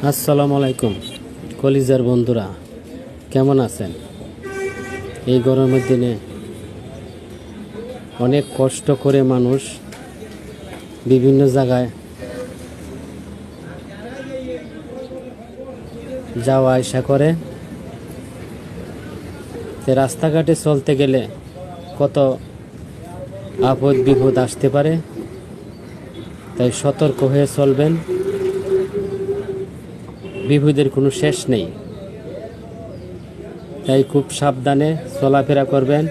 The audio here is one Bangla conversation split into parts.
আসসালামু আলাইকুম কলিজার বন্ধুরা, কেমন আছেন? এই গরমের দিনে অনেক কষ্ট করে মানুষ বিভিন্ন জায়গায় যাওয়া আসা করে। রাস্তাঘাটে চলতে গেলে কত আপদ বিপদ আসতে পারে, তাই সতর্ক হয়ে চলবেন। বিপদের কোনো শেষ নেই, তাই খুব সাবধানে চলাফেরা করবেন।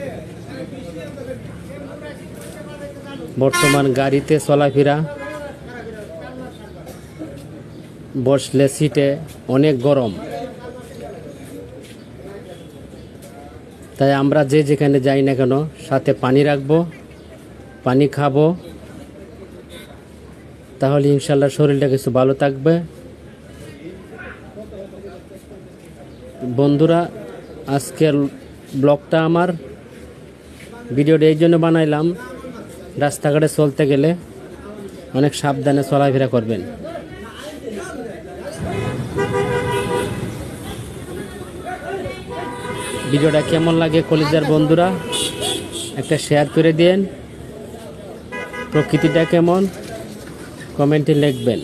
বর্তমান গাড়িতে চলাফেরা, বসলে সিটে অনেক গরম, তাই আমরা যে যেখানে যাই না কেন সাথে পানি রাখবো, পানি খাবো, তাহলে ইনশাল্লাহ শরীরটা কিছু ভালো থাকবে। বন্ধুরা, আজকের ব্লগটা আমার ভিডিওটা এই জন্য বানাইলাম, রাস্তাঘাটে চলতে গেলে অনেক সাবধানে চলাফেরা করবেন। ভিডিওটা কেমন লাগে কলিজার বন্ধুরা একটা শেয়ার করে দিন। প্রকৃতিটা কেমন কমেন্টে লিখবেন।